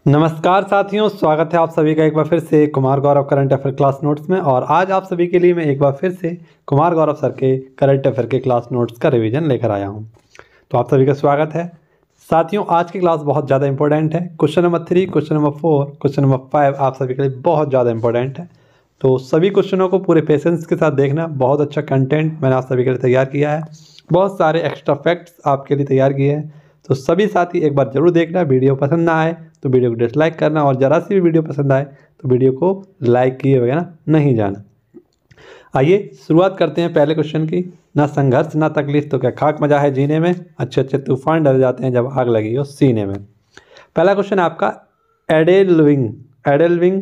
नमस्कार साथियों, स्वागत है आप सभी का एक बार फिर से Kumar Gaurav current affair class notes में। और आज आप सभी के लिए मैं एक बार फिर से कुमार गौरव सर के करंट अफेयर के क्लास नोट्स का रिवीजन लेकर आया हूं। तो आप सभी का स्वागत है साथियों। आज की क्लास बहुत ज़्यादा इंपॉर्टेंट है। Question number 3, question number 4, question number 5 आप सभी के लिए बहुत ज़्यादा इंपॉर्टेंट है। तो सभी क्वेश्चनों को पूरे पेशेंस के साथ देखना। बहुत अच्छा कंटेंट मैंने आप सभी के लिए तैयार किया है, बहुत सारे एक्स्ट्रा फैक्ट्स आपके लिए तैयार किए हैं। तो सभी साथी एक बार जरूर देखना। वीडियो पसंद ना आए तो वीडियो को डिसलाइक करना, और ज़रा सी भी वीडियो पसंद आए तो वीडियो को लाइक किए वगैरह नहीं जाना। आइए शुरुआत करते हैं पहले क्वेश्चन की। ना संघर्ष ना तकलीफ तो क्या खाक मजा है जीने में, अच्छे अच्छे तूफान डर जाते हैं जब आग लगी हो सीने में। पहला क्वेश्चन है आपका एडेलविंग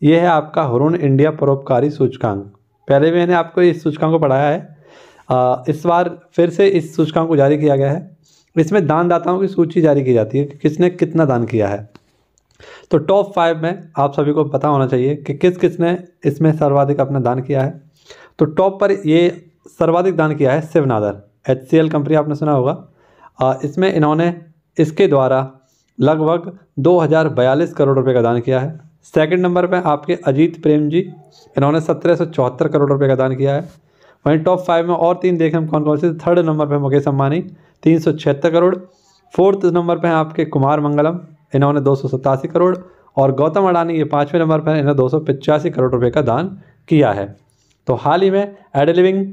ये है आपका हुरून इंडिया परोपकारी सूचकांक। पहले भी मैंने आपको इस सूचकांक को पढ़ाया है। इस बार फिर से इस सूचकांक को जारी किया गया है। इसमें दानदाताओं की सूची जारी की जाती है कि किसने कितना दान किया है। तो टॉप 5 में आप सभी को पता होना चाहिए कि किस किसने इसमें सर्वाधिक अपना दान किया है। तो टॉप पर ये सर्वाधिक दान किया है शिवनादर, HCL कंपनी आपने सुना होगा। इसमें इन्होंने इसके द्वारा लगभग 2042 करोड़ रुपए का दान किया है। सेकंड नंबर पे आपके अजीत प्रेम जी, इन्होंने 1774 करोड़ रुपए का दान किया है। वहीं टॉप 5 में और 3 देखें हम कौन कौन से। थर्ड नंबर पे मुकेश अंबानी 376 करोड़। फोर्थ नंबर पे हैं आपके कुमार मंगलम, इन्होंने 287 करोड़। और गौतम अडानी ये 5वें नंबर पर इन्होंने 285 करोड़ रुपए का दान किया है। तो हाल ही में एडेलविंग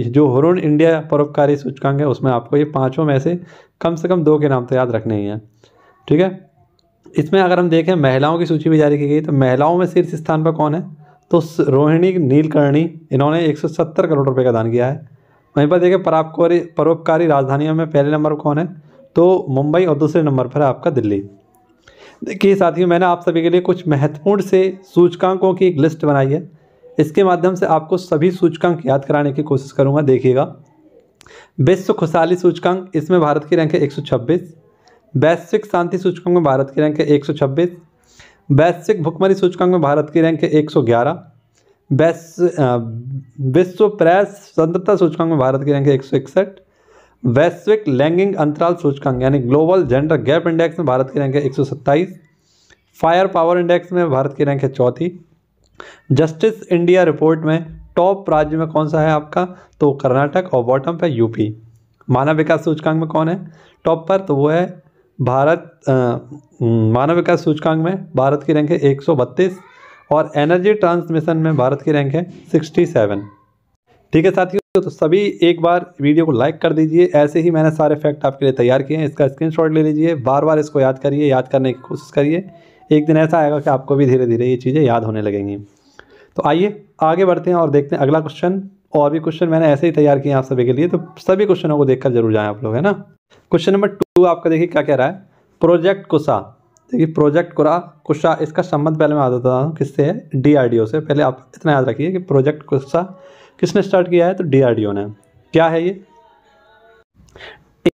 जो हुरून इंडिया परोपकारी सूचकांक है उसमें आपको ये 5 में से कम 2 के नाम तो याद रखने ही हैं, ठीक है। इसमें अगर हम देखें महिलाओं की सूची भी जारी की गई, तो महिलाओं में शीर्ष स्थान पर कौन है, तो रोहिणी नीलकर्णी, इन्होंने 170 करोड़ रुपए का दान किया है। वहीं पर देखें परोपकारी राजधानियों में पहले नंबर पर कौन है, तो मुंबई, और दूसरे नंबर पर है आपका दिल्ली। देखिए साथियों, मैंने आप सभी के लिए कुछ महत्वपूर्ण से सूचकांकों की एक लिस्ट बनाई है। इसके माध्यम से आपको सभी सूचकांक याद कराने की कोशिश करूंगा। देखिएगा, विश्व खुशहाली सूचकांक, इसमें भारत की रैंक है 126। वैश्विक शांति सूचकांक में भारत की रैंक है 126। वैश्विक भुखमरी सूचकांक में भारत की रैंक है 111। विश्व प्रेस स्वतंत्रता सूचकांक में भारत की रैंक है 161। वैश्विक लैंगिक अंतराल सूचकांक यानी ग्लोबल जेंडर गैप इंडेक्स में भारत की रैंक है 127। फायर पावर इंडेक्स में भारत की रैंक है 4थी। जस्टिस इंडिया रिपोर्ट में टॉप राज्य में कौन सा है आपका, तो कर्नाटक, और बॉटम पे यूपी। मानव विकास सूचकांक में कौन है टॉप पर, तो वो है भारत। मानव विकास सूचकांक में भारत की रैंक है 132। और एनर्जी ट्रांसमिशन में भारत की रैंक है 67। ठीक है साथियों, तो सभी एक बार वीडियो को लाइक कर दीजिए। ऐसे ही मैंने सारे फैक्ट आपके लिए तैयार किए हैं, इसका स्क्रीनशॉट ले लीजिए। बार बार इसको याद करिए, याद करने की कोशिश करिए। एक दिन ऐसा आएगा कि आपको भी धीरे धीरे ये चीज़ें याद होने लगेंगी। तो आइए आगे बढ़ते हैं और देखते हैं अगला क्वेश्चन। और भी क्वेश्चन मैंने ऐसे ही तैयार किए हैं आप सभी के लिए, तो सभी क्वेश्चनों को देखकर जरूर जाएं आप लोग, है ना। क्वेश्चन नंबर 2 आपका देखिए क्या कह रहा है, प्रोजेक्ट कुशा। देखिए प्रोजेक्ट कुशा, इसका संबंध पहले मैं बता हूँ किससे है, DRDO से। पहले आप इतना याद रखिए कि प्रोजेक्ट कुशा किसने स्टार्ट किया है, तो DRDO ने। क्या है ये,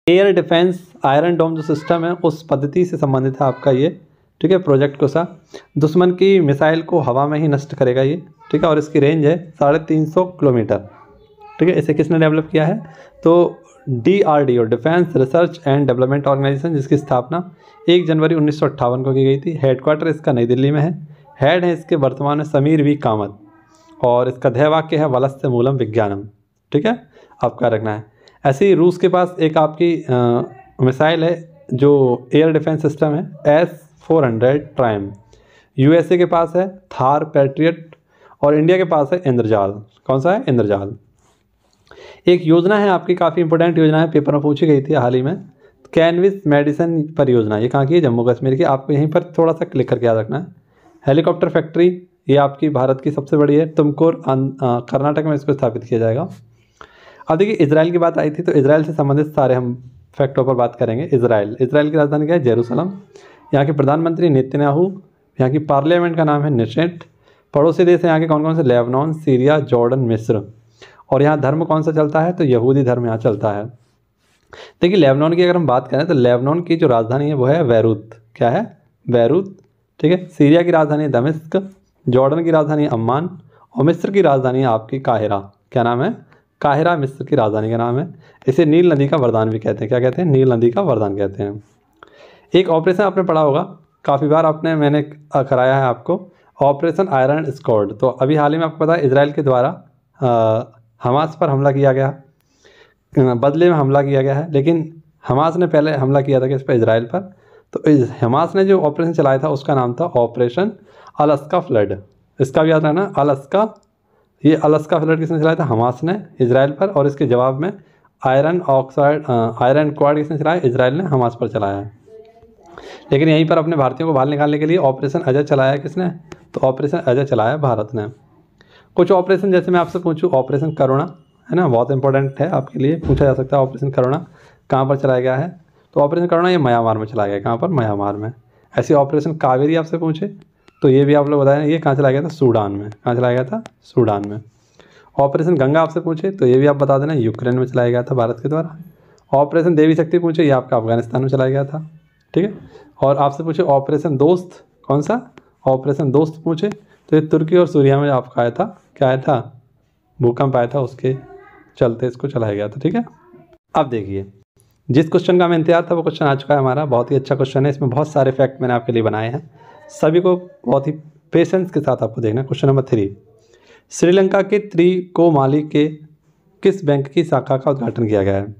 एयर डिफेंस आयरन डोम जो सिस्टम है उस पद्धति से संबंधित है आपका ये, ठीक है। प्रोजेक्ट कुशा दुश्मन की मिसाइल को हवा में ही नष्ट करेगा ये, ठीक है। और इसकी रेंज है 350 किलोमीटर, ठीक है। इसे किसने डेवलप किया है, तो DRDO defence research and development organisation, जिसकी स्थापना 1 जनवरी 1958 को की गई थी। हेडक्वार्टर इसका नई दिल्ली में है। हेड है इसके वर्तमान में समीर V कामत, और इसका ध्येय वाक्य है वलस्य मूलम विज्ञानम, ठीक है। आपका रखना है। ऐसे ही रूस के पास एक आपकी मिसाइल है जो एयर डिफेंस सिस्टम है S-400 ट्रायम। USA के पास है थार पैट्रियट, और इंडिया के पास है इंद्रजाल। कौन सा है, इंद्रजाल। एक योजना है आपकी, काफ़ी इंपॉर्टेंट योजना है, पेपर में पूछी गई थी हाल ही में, कैनविस मेडिसिन परियोजना। ये कहाँ की है, जम्मू कश्मीर की। आपको यहीं पर थोड़ा सा क्लिक करके याद रखना है। हेलीकॉप्टर फैक्ट्री, ये आपकी भारत की सबसे बड़ी है, तुमकुर कर्नाटक में इसको स्थापित किया जाएगा। अब देखिए इजराइल की बात आई थी, तो इजराइल से संबंधित सारे हम फैक्टों पर बात करेंगे। इजराइल की राजधानी क्या है, जेरूसलम। यहाँ के प्रधानमंत्री नेतन्याहू। यहाँ की पार्लियामेंट का नाम है नेशेट। पड़ोसी देश है यहाँ के कौन कौन से, लेबनान, सीरिया, जॉर्डन, मिस्र। और यहाँ धर्म कौन सा चलता है, तो यहूदी धर्म यहाँ चलता है। देखिए लेबनान की अगर हम बात करें तो लेबनान की जो राजधानी है वो है बैरूत। क्या है, बैरूत, ठीक है। सीरिया की राजधानी है दमिश्क। जॉर्डन की राजधानी अम्मान। और मिस्र की राजधानी है आपकी काहिरा। क्या नाम है, काहिरा मिस्र की राजधानी का नाम है। इसे नील नदी का वरदान भी कहते हैं। क्या कहते हैं, नील नदी का वरदान कहते हैं। एक ऑपरेशन आपने पढ़ा होगा काफ़ी बार मैंने कराया है आपको, ऑपरेशन आयरन स्क्वाड। तो अभी हाल ही में आपको पता है इसराइल के द्वारा हमास पर हमला किया गया, बदले में हमला किया गया है, लेकिन हमास ने पहले हमला किया था कि इस पर इसराइल पर। तो हमास ने जो ऑपरेशन चलाया था उसका नाम था ऑपरेशन अलास्का फ्लड। इसका भी याद रहना, अलास्का, ये अलास्का फ्लड किसने चलाया था? हमास ने इसराइल पर। और इसके जवाब में आयरन क्वाड किसने चलाया? इसराइल ने हमास पर चलाया है। लेकिन यहीं पर अपने भारतीयों को बाहर निकालने के लिए ऑपरेशन अजय चलाया किसने? तो ऑपरेशन अजय चलाया भारत ने। कुछ ऑपरेशन जैसे मैं आपसे पूछूं, ऑपरेशन करुणा है ना, बहुत इंपॉर्टेंट है आपके लिए, पूछा जा सकता है ऑपरेशन करुणा कहाँ पर चलाया गया है? तो ऑपरेशन करुणा ये म्यांमार में चलाया गया। कहाँ पर? म्यांमार में। ऐसे ऑपरेशन कावेरी आपसे पूछे तो ये भी आप लोग बताएं, ये कहाँ चलाया गया था? सूडान में। कहाँ चलाया गया था? सूडान में। ऑपरेशन गंगा आपसे पूछे तो ये भी आप बता देना, यूक्रेन में चलाया गया था भारत के द्वारा। ऑपरेशन देवी शक्ति पूछे, ये आपका अफगानिस्तान में चलाया गया था। ठीक है। और आपसे पूछे ऑपरेशन दोस्त, कौन सा? ऑपरेशन दोस्त पूछे तो ये तुर्की और सूरिया में आपका आया था, क्या आया था? भूकंप आया था, उसके चलते इसको चलाया गया था। ठीक है। अब देखिए, जिस क्वेश्चन का मैं इंतजार था वो क्वेश्चन आ चुका है हमारा। बहुत ही अच्छा क्वेश्चन है, इसमें बहुत सारे फैक्ट मैंने आपके लिए बनाए हैं, सभी को बहुत ही पेशेंस के साथ आपको देखना। क्वेश्चन नंबर 3, श्रीलंका के त्रिकोमाली के किस बैंक की शाखा का उद्घाटन किया गया है?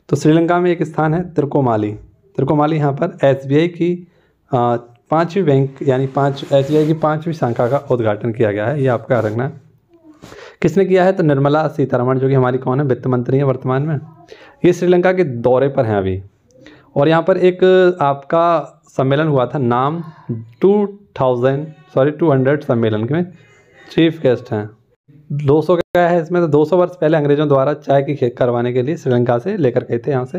तो श्रीलंका में एक स्थान है त्रिकोमाली। त्रिकोमाली यहाँ पर SBI की 5वीं बैंक यानी SBI की 5वीं शाखा का उद्घाटन किया गया है। ये आपका याद रखना है। किसने किया है? तो निर्मला सीतारमण, जो कि हमारी कौन है? वित्त मंत्री है वर्तमान में। ये श्रीलंका के दौरे पर हैं अभी। और यहाँ पर एक आपका सम्मेलन हुआ था, नाम 200 सम्मेलन में चीफ गेस्ट हैं। 200 क्या है इसमें? तो 200 वर्ष पहले अंग्रेज़ों द्वारा चाय की खेत करवाने के लिए श्रीलंका से लेकर गए थे यहाँ से।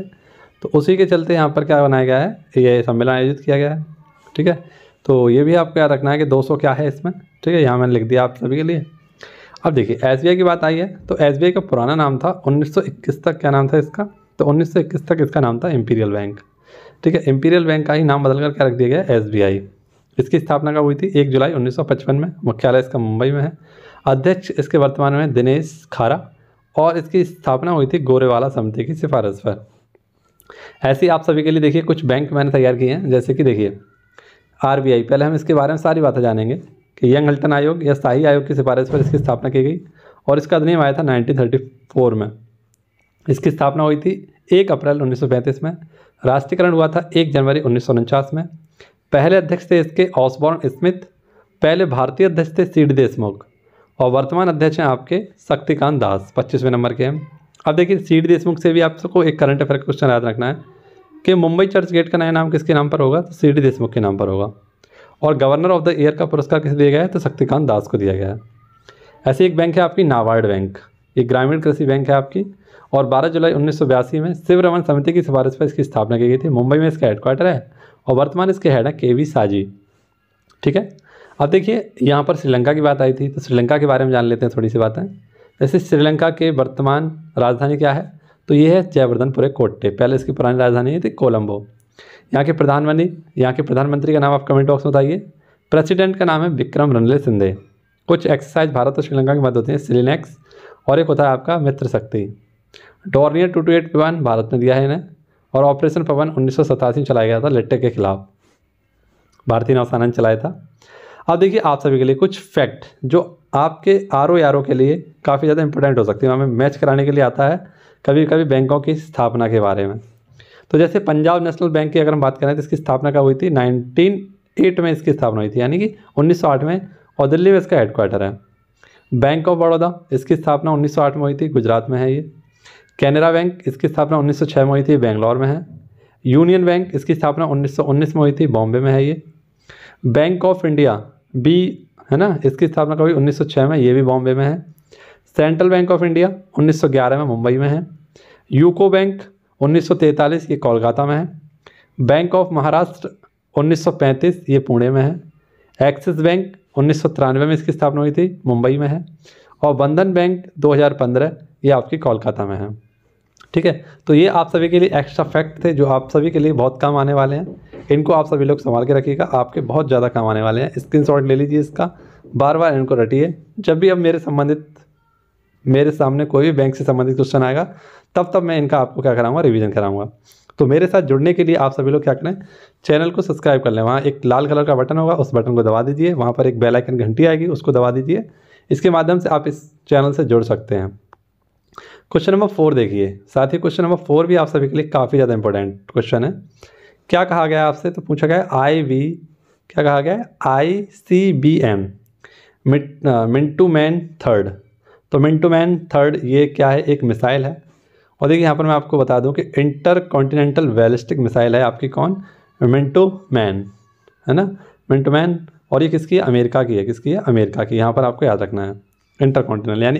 तो उसी के चलते यहाँ पर क्या बनाया गया है? ये सम्मेलन आयोजित किया गया है। ठीक है। तो ये भी आपको याद रखना है कि 200 क्या है इसमें। ठीक है, यहाँ मैंने लिख दिया आप सभी के लिए। अब देखिए, SBI की बात आई है तो SBI का पुराना नाम था 1921 तक, क्या नाम था इसका? तो 1921 तक इसका नाम था इंपीरियल बैंक। ठीक है, इंपीरियल बैंक का ही नाम बदल कर क्या रख दिया गया? SBI। इसकी स्थापना कब हुई थी? 1 जुलाई 1955 में। मुख्यालय इसका मुंबई में है। अध्यक्ष इसके वर्तमान में दिनेश खारा, और इसकी स्थापना हुई थी गोरेवाला समिति की सिफारिश पर। ऐसे ही आप सभी के लिए देखिए कुछ बैंक मैंने तैयार किए हैं, जैसे कि देखिए RBI। पहले हम इसके बारे में सारी बातें जानेंगे कि यंग हल्टन आयोग या शाही आयोग की सिफारिश पर इसकी स्थापना की गई, और इसका अधिनियम आया था 1934 में। इसकी स्थापना हुई थी 1 अप्रैल 1935 में। राष्ट्रीयकरण हुआ था 1 जनवरी 1949 में। पहले अध्यक्ष थे इसके ऑसबॉर्न स्मिथ, पहले भारतीय अध्यक्ष थे CD देशमुख, और वर्तमान अध्यक्ष हैं आपके शक्तिकांत दास, 25वें नंबर के हैं। अब देखिए, CD देशमुख से भी आप सबको एक करंट अफेयर क्वेश्चन याद रखना है कि मुंबई चर्च गेट का नया नाम किसके नाम पर होगा? तो CD देशमुख के नाम पर होगा। और गवर्नर ऑफ द ईयर का पुरस्कार किसे दिया गया है? तो शक्तिकांत दास को दिया गया है। ऐसी एक बैंक है आपकी नाबार्ड बैंक, ये ग्रामीण कृषि बैंक है आपकी, और 12 जुलाई 1982 में शिवरमन समिति की सिफारिश पर इसकी स्थापना की गई थी। मुंबई में इसका हेडक्वार्टर है, और वर्तमान इसके हेड है KV साजी। ठीक है। अब देखिए, यहाँ पर श्रीलंका की बात आई थी तो श्रीलंका के बारे में जान लेते हैं थोड़ी सी बातें। जैसे श्रीलंका के वर्तमान राजधानी क्या है? तो ये है जयवर्धनपुरे कोट्टे। पहले इसकी पुरानी राजधानी ये थी कोलंबो। यहाँ के प्रधानमंत्री का नाम आप कमेंट बॉक्स में बताइए। प्रेसिडेंट का नाम है विक्रम रणले-सिंधे। कुछ एक्सरसाइज भारत और श्रीलंका के मध्य होती हैं, सिलिनेक्स, और एक होता है आपका मित्र शक्ति। डॉर्नियर 228 विमान भारत ने दिया है इन्हें, और ऑपरेशन पवन 1987 में चलाया गया था लिट्टे के खिलाफ, भारतीय नौसेना ने चलाया था। अब देखिए, आप सभी के लिए कुछ फैक्ट जो आपके RO के लिए काफ़ी ज़्यादा इंपॉर्टेंट हो सकती है, हमें मैच कराने के लिए आता है कभी कभी बैंकों की स्थापना के बारे में। तो जैसे पंजाब नेशनल बैंक की अगर हम बात करें तो इसकी स्थापना कब हुई थी? 1908 में इसकी स्थापना हुई थी, यानी कि 1908 में, और दिल्ली में इसका हेडक्वार्टर है। बैंक ऑफ बड़ौदा, इसकी स्थापना 1908 में हुई थी, गुजरात में है ये। कैनरा बैंक, इसकी स्थापना 1906 में हुई थी, बेंगलोर में है। यूनियन बैंक, इसकी स्थापना 1919 में हुई थी, बॉम्बे में है ये। बैंक ऑफ इंडिया B है ना, इसकी स्थापना कभी 1906 में, ये भी बॉम्बे में है। सेंट्रल बैंक ऑफ इंडिया 1911 में मुंबई में है। यूको बैंक 1943, ये कोलकाता में है। बैंक ऑफ महाराष्ट्र 1935, ये पुणे में है। एक्सिस बैंक 1993 में इसकी स्थापना हुई थी, मुंबई में है। और बंधन बैंक 2015, ये आपकी कोलकाता में है। ठीक है। तो ये आप सभी के लिए एक्स्ट्रा फैक्ट थे जो आप सभी के लिए बहुत काम आने वाले हैं। इनको आप सभी लोग संभाल के रखिएगा, आपके बहुत ज़्यादा काम आने वाले हैं। स्क्रीनशॉट ले लीजिए इसका, बार बार इनको रटिए। जब भी अब मेरे सामने कोई भी बैंक से संबंधित क्वेश्चन आएगा तब मैं इनका आपको क्या कराऊंगा? रिवीजन कराऊंगा। तो मेरे साथ जुड़ने के लिए आप सभी लोग क्या करें, चैनल को सब्सक्राइब कर लें। वहाँ एक लाल कलर का बटन होगा, उस बटन को दबा दीजिए। वहाँ पर एक बेल आइकन घंटी आएगी, उसको दबा दीजिए। इसके माध्यम से आप इस चैनल से जुड़ सकते हैं। क्वेश्चन नंबर 4 देखिए। साथ ही क्वेश्चन नंबर 4 भी आप सभी के लिए काफ़ी ज़्यादा इंपॉर्टेंट क्वेश्चन है। क्या कहा गया है आपसे, तो पूछा गया क्या कहा गया है, ICBM मिंटू मैन थर्ड। तो मिंटू मैन थर्ड ये क्या है, एक मिसाइल है। और देखिए यहाँ पर मैं आपको बता दूं कि इंटर कॉन्टिनेंटल बैलिस्टिक मिसाइल है आपकी, कौन, मिंटू मैन, है ना, मिंटू मैन। और ये किसकी है, अमेरिका की है। किसकी है, अमेरिका की। यहाँ पर आपको याद रखना है इंटर कॉन्टिनेंटल, यानी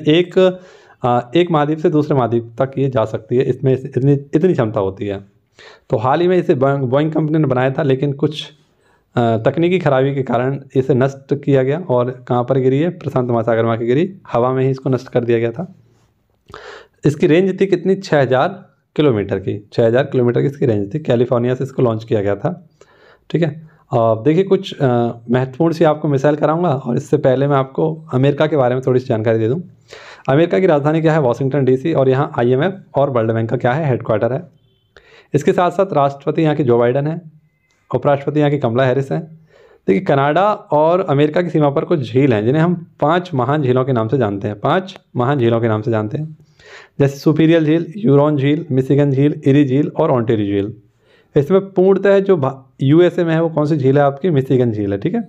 एक महाद्वीप से दूसरे महाद्वीप तक ये जा सकती है, इसमें इतनी क्षमता होती है। तो हाल ही में इसे बोइंग कंपनी ने बनाया था, लेकिन कुछ तकनीकी खराबी के कारण इसे नष्ट किया गया। और कहाँ पर गिरी है, प्रशांत महासागर में गिरी, हवा में ही इसको नष्ट कर दिया गया था। इसकी रेंज थी कितनी, 6000 किलोमीटर की। 6000 किलोमीटर की इसकी रेंज थी। कैलिफोर्निया से इसको लॉन्च किया गया था। ठीक है। देखिए कुछ महत्वपूर्ण सी आपको मिसाइल कराऊंगा, और इससे पहले मैं आपको अमेरिका के बारे में थोड़ी सी जानकारी दे दूँ। अमेरिका की राजधानी क्या है, वाशिंगटन DC, और यहाँ IMF और वर्ल्ड बैंक का क्या है, हेडक्वार्टर है। इसके साथ साथ राष्ट्रपति यहाँ की जो बाइडन है, उपराष्ट्रपति यहाँ की कमला हैरिस हैं। देखिए कनाडा और अमेरिका की सीमा पर कुछ झील हैं जिन्हें हम 5 महान झीलों के नाम से जानते हैं। 5 महान झीलों के नाम से जानते हैं, जैसे सुपीरियर झील, ह्यूरॉन झील, मिशिगन झील, इरी झील और ओंटेरियो झील। इसमें पूर्णतः जो USA में है वो कौन सी झील है आपकी, मिशिगन झील है। ठीक है,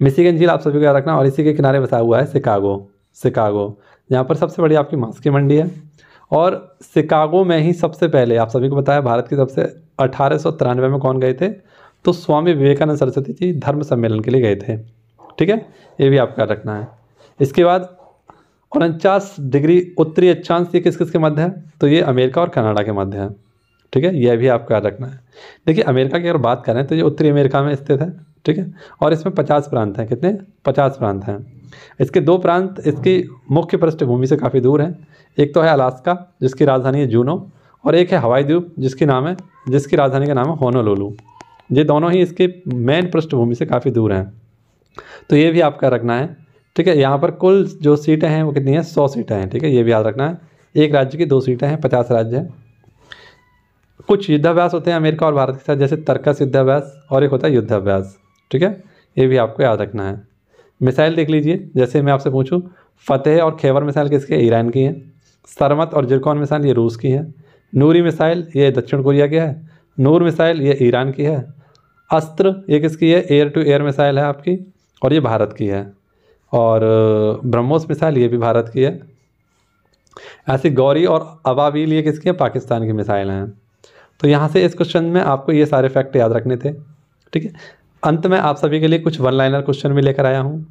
मिशिगन झील आप सभी को याद रखना। और इसी के किनारे बसा हुआ है शिकागो, जहाँ पर सबसे बड़ी आपकी मांस की मंडी है। और शिकागो में ही सबसे पहले आप सभी को बताया, भारत की सबसे 1893 में कौन गए थे, तो स्वामी विवेकानंद सरस्वती जी धर्म सम्मेलन के लिए गए थे। ठीक है, ये भी आपका रखना है। इसके बाद 49 डिग्री उत्तरी अक्षांश ये किस किस के मध्य है, तो ये अमेरिका और कनाडा के मध्य है। ठीक है, यह भी आपको याद रखना है। देखिए अमेरिका की अगर बात करें तो ये उत्तरी अमेरिका में स्थित है। ठीक है, और इसमें 50 प्रांत हैं। कितने, 50 प्रांत हैं। इसके 2 प्रांत इसकी मुख्य पृष्ठभूमि से काफ़ी दूर हैं। एक तो है अलास्का, जिसकी राजधानी है जूनो, और एक है हवाई द्वीप, जिसकी राजधानी का नाम है होनोलुलु। ये दोनों ही इसके मेन पृष्ठभूमि से काफ़ी दूर हैं, तो ये भी आपका रखना है। ठीक है, यहाँ पर कुल जो सीटें हैं वो कितनी हैं, 100 सीटें हैं। ठीक है, ये भी याद रखना है। एक राज्य की 2 सीटें हैं, 50 राज्य हैं। कुछ युद्धाभ्यास होते हैं अमेरिका और भारत के साथ, जैसे तर्कस युद्धाभ्यास, और एक होता है युद्धाभ्यास। ठीक है, ये भी आपको याद रखना है। मिसाइल देख लीजिए, जैसे मैं आपसे पूछूं, फतेह और खैबर मिसाइल किसके, ईरान की है। सरमत और जिरकॉन मिसाइल ये रूस की है। नूरी मिसाइल ये दक्षिण कोरिया की है। नूर मिसाइल ये ईरान की है। अस्त्र ये किसकी है, एयर टू एयर मिसाइल है आपकी, और ये भारत की है। और ब्रह्मोस मिसाइल ये भी भारत की है। ऐसी गौरी और अबाबील ये किसकी है, पाकिस्तान की मिसाइल हैं। तो यहाँ से इस क्वेश्चन में आपको ये सारे फैक्ट याद रखने थे। ठीक है, अंत में आप सभी के लिए कुछ 1 लाइनर क्वेश्चन भी लेकर आया हूँ,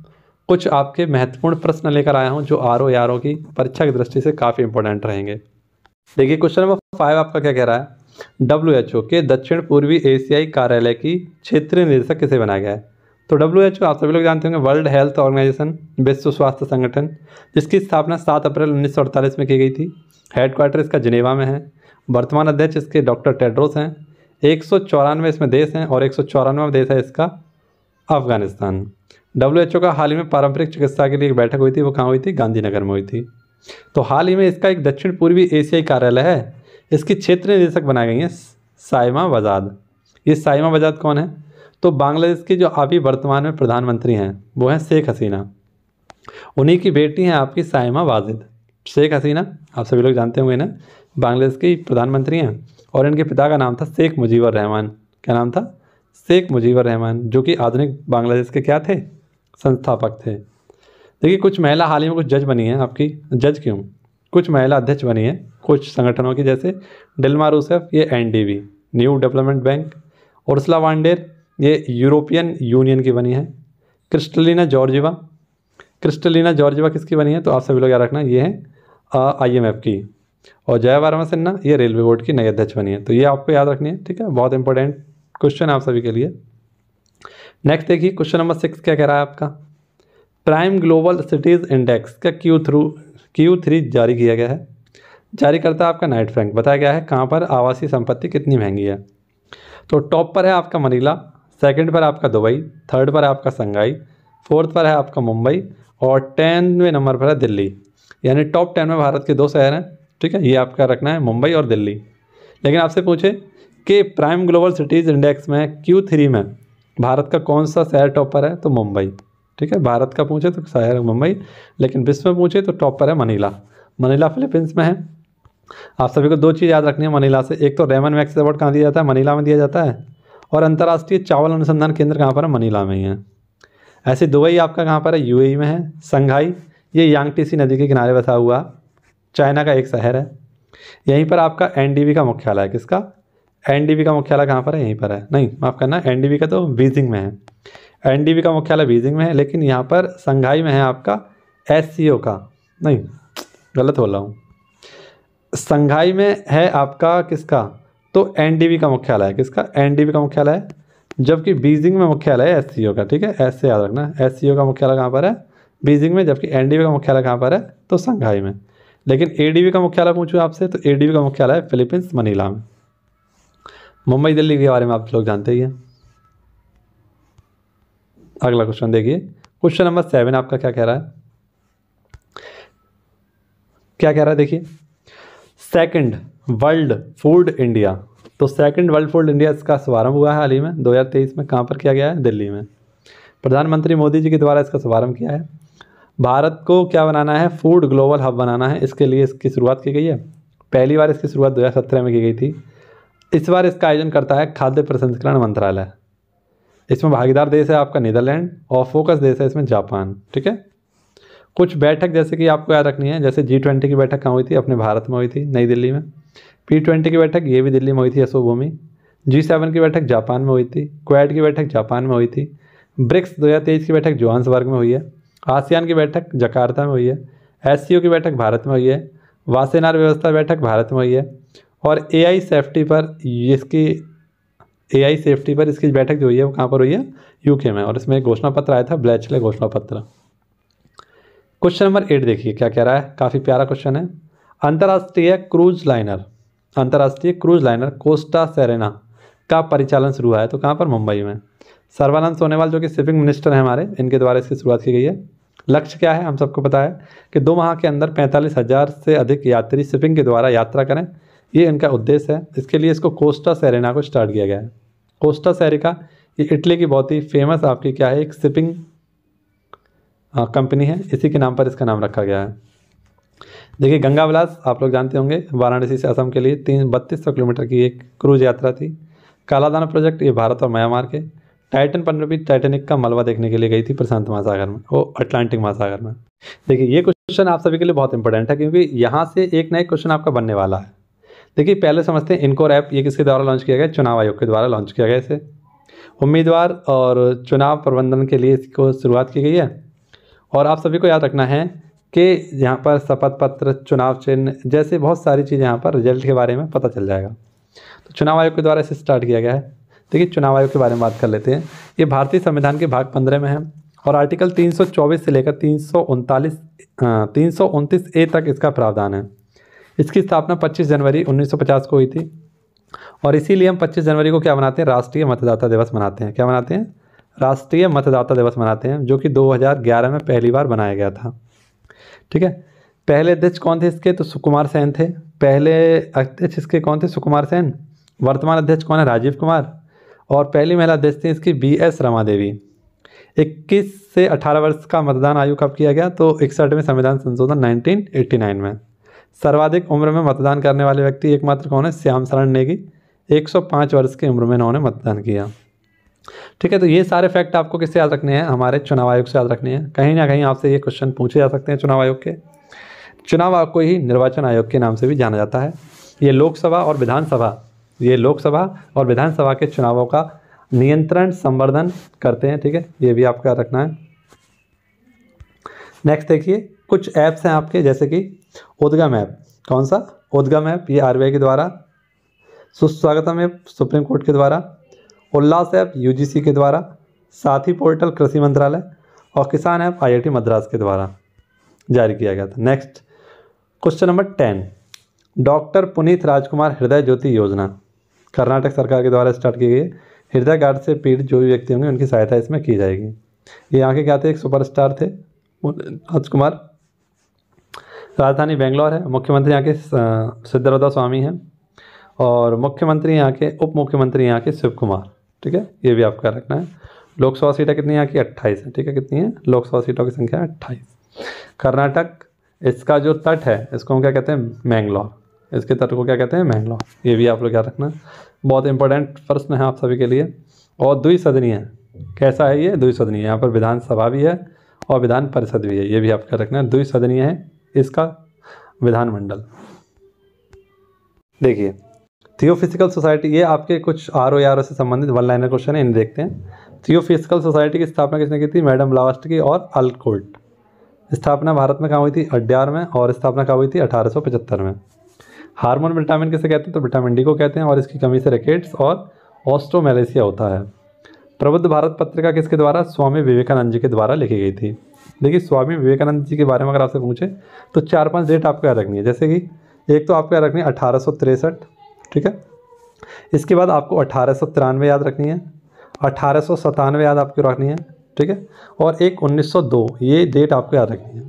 कुछ आपके महत्वपूर्ण प्रश्न लेकर आया हूँ जो RO की परीक्षा की दृष्टि से काफ़ी इंपॉर्टेंट रहेंगे। देखिए क्वेश्चन नंबर 5 आपका क्या कह रहा है, WHO के दक्षिण पूर्वी एशियाई कार्यालय की क्षेत्रीय निदेशक किसे बनाया गया है। तो WHO आप सभी लोग जानते होंगे, वर्ल्ड हेल्थ ऑर्गेनाइजेशन, विश्व स्वास्थ्य संगठन, जिसकी स्थापना 7 अप्रैल 1948 में की गई थी। हेडक्वार्टर इसका जिनेवा में है। वर्तमान अध्यक्ष इसके डॉक्टर टेड्रोस हैं। 194 इसमें देश हैं, और 194वां देश है इसका अफगानिस्तान। WHO का हाल ही में पारंपरिक चिकित्सा के लिए एक बैठक हुई थी, वो कहाँ हुई थी, गांधीनगर में हुई थी। तो हाल ही में इसका एक दक्षिण पूर्वी एशियाई कार्यालय है, इसकी क्षेत्रीय निदेशक बनाई गई हैं साइमा वजाद। ये साइमा वजाद कौन है, तो बांग्लादेश की जो अभी वर्तमान में प्रधानमंत्री हैं वो हैं शेख हसीना, उन्हीं की बेटी हैं आपकी साइमा वाजिद। शेख हसीना आप सभी लोग जानते होंगे ना, बांग्लादेश की प्रधानमंत्री हैं, और इनके पिता का नाम था शेख मुजीबर रहमान। क्या नाम था, शेख मुजीबर रहमान, जो कि आधुनिक बांग्लादेश के क्या थे, संस्थापक थे। देखिए कुछ महिला हाल ही में कुछ जज बनी है आपकी, जज क्यों, कुछ महिला अध्यक्ष बनी है कुछ संगठनों की, जैसे डिल्मा रूसेफ ये NDB new development bank, Ursula van der ये यूरोपियन यूनियन की बनी है। क्रिस्टलिना जॉर्जिवा किसकी बनी है, तो आप सभी लोग याद रखना ये है IMF की। और जया वर्मा सिन्हा ये रेलवे बोर्ड की नई अध्यक्ष बनी है। तो ये आपको याद रखनी है। ठीक है, बहुत इंपॉर्टेंट क्वेश्चन आप सभी के लिए। नेक्स्ट देखिए क्वेश्चन नंबर 6 क्या कह रहा है आपका, प्राइम ग्लोबल सिटीज़ इंडेक्स का Q3 जारी किया गया है। जारी करता आपका नाइट फ्रैंक। बताया गया है कहाँ पर आवासीय संपत्ति कितनी महंगी है। तो टॉप पर है आपका मनीला, सेकंड पर आपका दुबई, थर्ड पर है आपका संघाई, फोर्थ पर है आपका मुंबई, और 10वें नंबर पर है दिल्ली। यानी टॉप 10 में भारत के 2 शहर हैं। ठीक है, ये आपका रखना है, मुंबई और दिल्ली। लेकिन आपसे पूछे कि प्राइम ग्लोबल सिटीज़ इंडेक्स में Q3 में भारत का कौन सा शहर टॉपर है, तो मुंबई। ठीक है, भारत का पूछे तो शहर मुंबई, लेकिन विश्व में पूछे तो टॉपर है मनीला। मनीला फिलीपींस में है। आप सभी को दो चीज़ याद रखनी है मनीला से, एक तो रेमन मैग्सेसे अवार्ड कहाँ दिया जाता है, मनीला में दिया जाता है, और अंतर्राष्ट्रीय चावल अनुसंधान केंद्र कहाँ पर है, मनीला में ही है। ऐसे दुबई आपका कहाँ पर है, UAE में है। संघाई ये यांगटीसी नदी के किनारे बसा हुआ चाइना का एक शहर है। यहीं पर आपका NDB का मुख्यालय है। किसका, NDB का मुख्यालय कहाँ पर है, यहीं पर है। नहीं माफ़ करना, NDB का तो बीजिंग में है। NDB का मुख्यालय बीजिंग में है, लेकिन यहाँ पर संघाई में है आपका SCO का, नहीं गलत बोल रहा हूँ, संघाई में है आपका किसका, तो NDB का मुख्यालय है। किसका, NDB का मुख्यालय है, जबकि बीजिंग में मुख्यालय है SCO का। ठीक है, ऐसे याद रखना, SCO का मुख्यालय कहाँ पर है, बीजिंग में, जबकि NDB का मुख्यालय कहाँ पर है, तो संघाई में। लेकिन ADB का मुख्यालय पूछूँ आपसे, तो ADB का मुख्यालय है फिलीपींस मनीला में। मुंबई दिल्ली के बारे में आप लोग जानते ही हैं। अगला क्वेश्चन देखिए, क्वेश्चन नंबर 7 आपका क्या कह रहा है, क्या कह रहा है देखिए, सेकंड वर्ल्ड फूड इंडिया। तो सेकंड वर्ल्ड फूड इंडिया इसका शुभारंभ हुआ है हाल ही में 2023 में। कहाँ पर किया गया है, दिल्ली में। प्रधानमंत्री मोदी जी के द्वारा इसका शुभारंभ किया है। भारत को क्या बनाना है, फूड ग्लोबल हब बनाना है, इसके लिए इसकी शुरुआत की गई है। पहली बार इसकी शुरुआत 2017 में की गई थी। इस बार इसका आयोजन करता है खाद्य प्रसंस्करण मंत्रालय। इसमें भागीदार देश है आपका नीदरलैंड, और फोकस देश है इसमें जापान। ठीक है, कुछ बैठक जैसे कि आपको याद रखनी है, जैसे G20 की बैठक कहाँ हुई थी, अपने भारत में हुई थी, नई दिल्ली में। P20 की बैठक ये भी दिल्ली में हुई थी, यशोभूमि। G7 की बैठक जापान में हुई थी। क्वाड की बैठक जापान में हुई थी। ब्रिक्स 2023 की बैठक जोहान्सबर्ग में हुई है। आसियान की बैठक जकार्ता में हुई है। SCO की बैठक भारत में हुई है। वासेनार व्यवस्था बैठक भारत में हुई है। और AI सेफ्टी पर इसकी बैठक जो हुई है वो कहाँ पर हुई है, UK में, और इसमें एक घोषणा पत्र आया था, ब्लैचले घोषणा पत्र। क्वेश्चन नंबर 8 देखिए क्या कह रहा है, काफ़ी प्यारा क्वेश्चन है। अंतर्राष्ट्रीय क्रूज लाइनर कोस्टा सेरेना का परिचालन शुरू हुआ है, तो कहाँ पर, मुंबई में। सर्बानंद सोनोवाल जो कि शिपिंग मिनिस्टर हैं हमारे, इनके द्वारा इसकी शुरुआत की गई है। लक्ष्य क्या है, हम सबको पता है कि 2 माह के अंदर 45,000 से अधिक यात्री शिपिंग के द्वारा यात्रा करें, ये इनका उद्देश्य है। इसके लिए इसको कोस्टा सेरेना को स्टार्ट किया गया है। कोस्टा सेरिका ये इटली की बहुत ही फेमस आपकी क्या है, एक शिपिंग कंपनी है, इसी के नाम पर इसका नाम रखा गया है। देखिए गंगा विलास आप लोग जानते होंगे, वाराणसी से असम के लिए 3200 किलोमीटर की एक क्रूज यात्रा थी। कालादाना प्रोजेक्ट ये भारत और म्यांमार के। टाइटन पनडुब्बी टाइटेनिक का मलबा देखने के लिए गई थी प्रशांत महासागर में, वो अटलांटिक महासागर में। देखिए ये क्वेश्चन आप सभी के लिए बहुत इंपॉर्टेंट है, क्योंकि यहाँ से एक ना एक क्वेश्चन आपका बनने वाला है। देखिए पहले समझते हैं इनकोर ऐप, ये किसके द्वारा लॉन्च किया गया, चुनाव आयोग के द्वारा लॉन्च किया गया इसे। उम्मीदवार और चुनाव प्रबंधन के लिए इसको शुरुआत की गई है। और आप सभी को याद रखना है कि यहाँ पर शपथ पत्र, चुनाव चिन्ह जैसे बहुत सारी चीज़ें यहाँ पर रिजल्ट के बारे में पता चल जाएगा। तो चुनाव आयोग के द्वारा इसे स्टार्ट किया गया है। देखिए चुनाव आयोग के बारे में बात कर लेते हैं। ये भारतीय संविधान के भाग 15 में है और आर्टिकल 324 से लेकर 329A तक इसका प्रावधान है। इसकी स्थापना 25 जनवरी 1950 को हुई थी और इसीलिए हम 25 जनवरी को क्या मनाते हैं, राष्ट्रीय मतदाता दिवस मनाते हैं। क्या मनाते हैं, राष्ट्रीय मतदाता दिवस मनाते हैं, जो कि 2011 में पहली बार बनाया गया था। ठीक है, पहले अध्यक्ष कौन थे इसके, तो सुकुमार सेन थे। पहले अध्यक्ष इसके कौन थे, सुकुमार सेन। वर्तमान अध्यक्ष कौन है, राजीव कुमार। और पहली महिला अध्यक्ष थी इसकी BS रमा देवी। 21 से 18 वर्ष का मतदान आयु कब किया गया, तो 61वें संविधान संशोधन 1989 में। सर्वाधिक उम्र में मतदान करने वाले व्यक्ति एकमात्र कौन है, श्याम शरण नेगी। 105 वर्ष की उम्र में इन्होंने मतदान किया। ठीक है, तो ये सारे फैक्ट आपको किससे याद रखने हैं, हमारे चुनाव आयोग से याद रखने हैं। कहीं ना कहीं आपसे ये क्वेश्चन पूछे जा सकते हैं चुनाव आयोग के। चुनाव आयोग को ही निर्वाचन आयोग के नाम से भी जाना जाता है। ये लोकसभा और विधानसभा के चुनावों का नियंत्रण संवर्धन करते हैं। ठीक है, ये भी आपका रखना है। नेक्स्ट देखिए, कुछ ऐप्स हैं आपके, जैसे कि उद्गम ऐप। कौन सा, उद्गम ऐप, ये RBI के द्वारा। सुस्वागतम ऐप सुप्रीम कोर्ट के द्वारा। उल्लास ऐप UGC के द्वारा। साथी पोर्टल कृषि मंत्रालय और किसान ऐप IIT मद्रास के द्वारा जारी किया गया था। Next question number 10, doctor Puneet Rajkumar Hriday Jyoti योजना कर्नाटक सरकार के द्वारा स्टार्ट की गई है। हृदय घाट से पीड़ित जो भी व्यक्ति होंगे उनकी सहायता इसमें की जाएगी। ये यहाँ के क्या थे, एक सुपरस्टार थे राजकुमार। राजधानी बेंगलोर है। मुख्यमंत्री यहाँ के सिद्धरदा स्वामी हैं और मुख्यमंत्री यहाँ के, उप मुख्यमंत्री यहाँ के शिव कुमार। ठीक है, ये भी आपका रखना है। लोकसभा सीटें कितनी यहाँ की? 28 है। ठीक है, कितनी है? लोकसभा सीटों की संख्या 28। कर्नाटक, इसका जो तट है इसको हम क्या कहते हैं? मैंगलोर। इसके तट को क्या कहते हैं? मैंगलोर। ये भी आप लोग याद रखना, बहुत इंपॉर्टेंट प्रश्न है आप सभी के लिए। और द्विसदनीय है, कैसा है ये? द्विसदनीय। यहाँ पर विधानसभा भी है और विधान परिषद भी है, ये भी आपका रखना है। द्विसदनीय है इसका विधानमंडल। देखिए, थियोफिजिकल सोसाइटी, ये आपके कुछ RO से संबंधित वन लाइनर क्वेश्चन है, इन्हें देखते हैं। थियोफिजिकल सोसाइटी की स्थापना किसने की थी? मैडम ब्लावात्स्की और अल्कोल्ट। स्थापना भारत में कहाँ हुई थी? अड्यार में। और स्थापना कहाँ हुई थी? 1875 में। हार्मोन विटामिन किसे कहते हैं? तो विटामिन डी को कहते हैं, और इसकी कमी से रिकेट्स और ऑस्ट्रोमेलेसिया होता है। प्रबुद्ध भारत पत्रिका किसके द्वारा? स्वामी विवेकानंद जी के द्वारा लिखी गई थी। देखिए, स्वामी विवेकानंद जी के बारे में अगर आपसे पूछे तो 4-5 डेट आपको याद रखनी है। जैसे कि एक तो आपको याद रखनी है 1863, ठीक है। इसके बाद आपको 1893 याद रखनी है, 1897 याद आपको रखनी है, ठीक है। और एक 1902, ये डेट आपको याद रखनी है।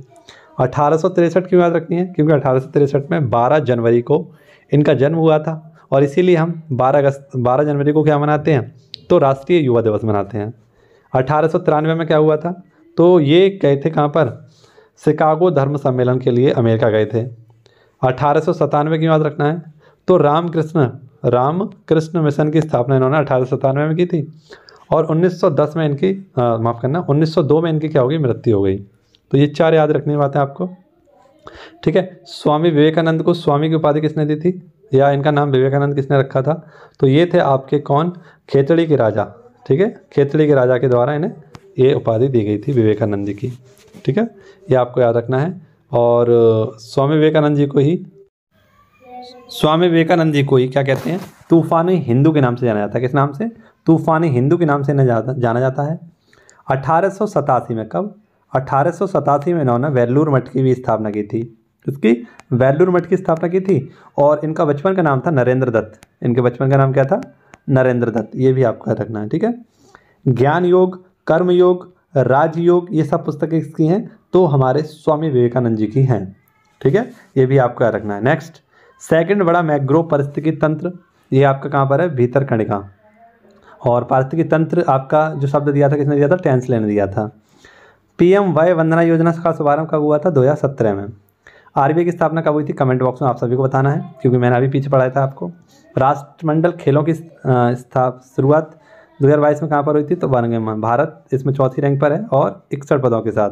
1863 क्यों याद रखनी है? क्योंकि 1863 में 12 जनवरी को इनका जन्म हुआ था, और इसीलिए हम 12 जनवरी को क्या मनाते हैं? तो राष्ट्रीय युवा दिवस मनाते हैं। 1893 में क्या हुआ था? तो ये गए थे कहाँ पर? शिकागो धर्म सम्मेलन के लिए अमेरिका गए थे। 1897 क्यों याद रखना है? तो रामकृष्ण मिशन की स्थापना इन्होंने 1897 में की थी, और 1910 में इनकी 1902 में इनकी क्या होगी? मृत्यु हो गई। तो ये 4 याद रखने की बात है आपको, ठीक है। स्वामी विवेकानंद को स्वामी की उपाधि किसने दी थी, या इनका नाम विवेकानंद किसने रखा था? तो ये थे आपके कौन? खेतड़ी के राजा, ठीक है। खेतड़ी के राजा के द्वारा इन्हें ये उपाधि दी गई थी विवेकानंद जी की, ठीक है। ये आपको याद रखना है। और स्वामी विवेकानंद जी को ही क्या कहते हैं? तूफानी हिंदू के नाम से जाना जाता है। किस नाम से? तूफानी हिंदू के नाम से इन्हें जाना जाता है। 1887 में, कब? 1887 में इन्होंने वेल्लूर मठ की भी स्थापना की थी। इसकी वेल्लूर मठ की स्थापना की थी, और इनका बचपन का नाम था नरेंद्र दत्त। इनके बचपन का नाम क्या था? नरेंद्र दत्त। ये भी आपको याद रखना है, ठीक है। ज्ञान योग, कर्म योग, राजयोग, ये सब पुस्तकें किसकी हैं? तो हमारे स्वामी विवेकानंद जी की हैं, ठीक है। ये भी आपको याद रखना है। नेक्स्ट, सेकंड बड़ा मैग्रो पारिस्थितिकी तंत्र, ये आपका कहाँ पर है? भीतरकणिका। और पारिस्थितिकी तंत्र आपका जो शब्द दिया था किसने दिया था? टेंसले ने दिया था। PM वय वंदना योजना का शुभारंभ कब हुआ था? 2017 में। RBI की स्थापना कब हुई थी? कमेंट बॉक्स में आप सभी को बताना है, क्योंकि मैंने अभी पीछे पढ़ाया था आपको। राष्ट्रमंडल खेलों की शुरुआत 2022 में कहाँ पर हुई थी? तो बर्मिंघम, भारत इसमें चौथी रैंक पर है और 61 पदों के साथ।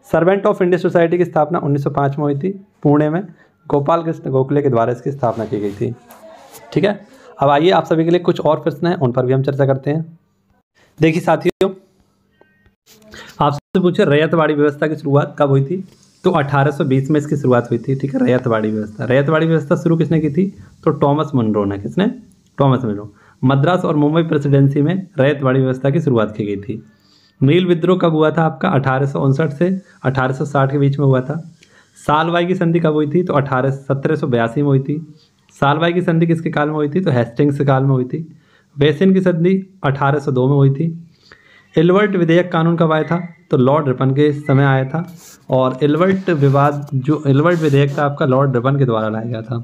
सर्वेंट ऑफ इंडिया सोसाइटी की स्थापना 1905 में हुई थी, पुणे में। गोपाल कृष्ण गोखले के द्वारा इसकी स्थापना की गई थी, ठीक है। अब आइए, आप सभी के लिए कुछ और प्रश्न हैं, उन पर भी हम चर्चा करते हैं। देखिए साथियों, आपसे पूछे रैयतवाड़ी व्यवस्था की शुरुआत कब हुई थी? तो 1820 में इसकी शुरुआत हुई थी, ठीक है। रैयतवाड़ी व्यवस्था शुरू किसने की थी? तो टॉमस मुनरो ने। किसने? Thomas Munro. मद्रास और मुंबई प्रेसिडेंसी में रैयतवाड़ी व्यवस्था की शुरुआत की गई थी। नील विद्रोह कब हुआ था आपका? 1859 से 1860 के बीच में हुआ था। सालवाई की संधि कब हुई थी? तो 1782 में हुई थी। सालवाई की संधि किसके काल में हुई थी? तो हेस्टिंग्स के काल में हुई थी। वेसिन की संधि 1802 में हुई थी। इल्बर्ट विधेयक कानून कब आया था? तो लॉर्ड रिपन के समय आया था। और इल्बर्ट विधेयक था आपका लॉर्ड रिपन के द्वारा लाया गया था।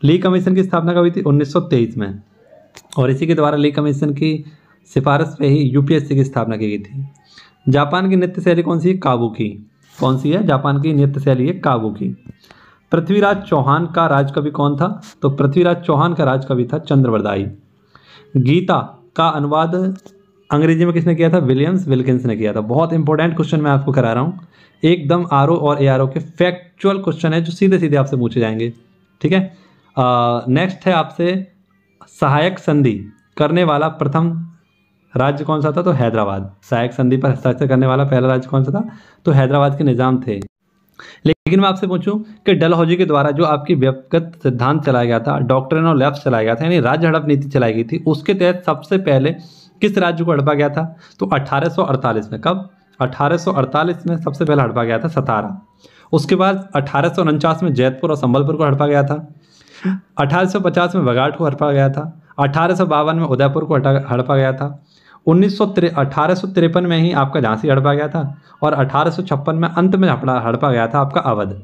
ली कमीशन की स्थापना कब हुई थी? 1923 में, और इसी के द्वारा ली कमीशन की सिफारिश पे ही UPSC की स्थापना की गई थी। जापान की नृत्य शैली कौन सी है? काबुकी। कौन सी है? जापान की नृत्य शैली है काबुकी। पृथ्वीराज चौहान का राजकवि कौन था? तो पृथ्वीराज चौहान का राजकवि था चंद्रवरदाई। गीता का अनुवाद अंग्रेजी में किसने किया था? विलियम्स विल्किंस ने किया था। बहुत इंपॉर्टेंट क्वेश्चन मैं आपको करा रहा हूँ, एकदम RO और ARO के फैक्चुअल क्वेश्चन है जो सीधे सीधे आपसे पूछे जाएंगे, ठीक है। नेक्स्ट है आपसे, सहायक संधि करने वाला प्रथम राज्य कौन सा था? तो हैदराबाद। सहायक संधि पर हस्ताक्षर करने वाला पहला राज्य कौन सा था? तो हैदराबाद के निजाम थे। लेकिन मैं आपसे पूछूं कि डलहौजी के द्वारा जो आपकी व्यक्तिगत सिद्धांत चलाया गया था, डॉक्ट्रिन ऑफ लेफ्ट चलाया गया था, यानी राज्य हड़प नीति चलाई गई थी, उसके तहत सबसे पहले किस राज्य को हड़पा गया था? तो 1848 में। कब? 1848 में सबसे पहले हड़पा गया था सतारा। उसके बाद 1849 में जयपुर और संबलपुर को हड़पा गया था। 1850 में बगाट को हड़पा गया था। 1852 में उदयपुर को हड़पा गया था। 1853 में ही आपका झांसी हड़पा गया था, और 1856 में अंत में हड़पा गया था आपका अवध।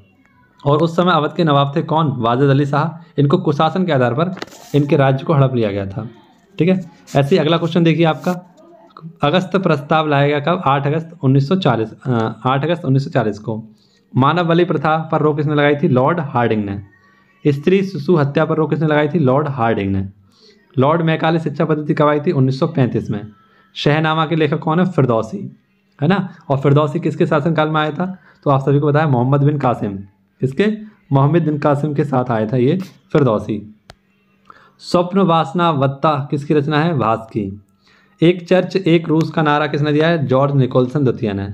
और उस समय अवध के नवाब थे कौन? वाजिद अली शाह। इनको कुशासन के आधार पर इनके राज्य को हड़प लिया गया था। ठीक है। ऐसे ही अगला क्वेश्चन देखिए आपका, अगस्त प्रस्ताव लाया गया कब? 8 अगस्त 1940 को। मानव बलि प्रथा पर रोक किसने लगाई थी? लॉर्ड हार्डिंग ने। स्त्री शिशु हत्या पर रोक किसने लगाई थी? लॉर्ड हार्डिंग ने। लॉर्ड मैकाले शिक्षा पद्धति कब आई थी? 1935 में। शहनामा के लेखक कौन है? फिरदौसी, है ना। और फिरदौसी किसके शासनकाल में आया था? तो आप सभी को पता है, मोहम्मद बिन कासिम। किसके? मोहम्मद बिन कासिम के साथ आया था ये फिरदौसी। स्वप्न वासना वत्ता किसकी रचना है? भास की। एक चर्च एक रूस का नारा किसने दिया है? जॉर्ज निकोलसन द्वितीय ने।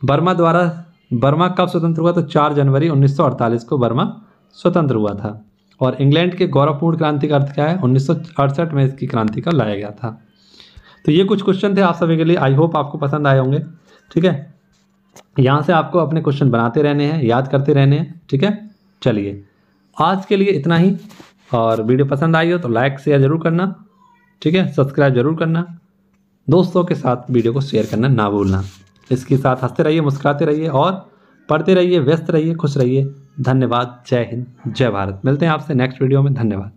बर्मा कब स्वतंत्र हुआ? तो 4 जनवरी 1948 को बर्मा स्वतंत्र हुआ था। और इंग्लैंड के गौरवपूर्ण क्रांति का अर्थ क्या है? 1968 में इसकी क्रांति का लाया गया था। तो ये कुछ क्वेश्चन थे आप सभी के लिए, आई होप आपको पसंद आए होंगे। ठीक है, यहाँ से आपको अपने क्वेश्चन बनाते रहने हैं, याद करते रहने हैं। ठीक है, चलिए आज के लिए इतना ही। और वीडियो पसंद आई हो तो लाइक शेयर जरूर करना। ठीक है, सब्सक्राइब जरूर करना। दोस्तों के साथ वीडियो को शेयर करना ना भूलना। इसके साथ हंसते रहिए, मुस्कुराते रहिए और पढ़ते रहिए, व्यस्त रहिए, खुश रहिए। धन्यवाद। जय हिंद, जय भारत। मिलते हैं आपसे नेक्स्ट वीडियो में। धन्यवाद।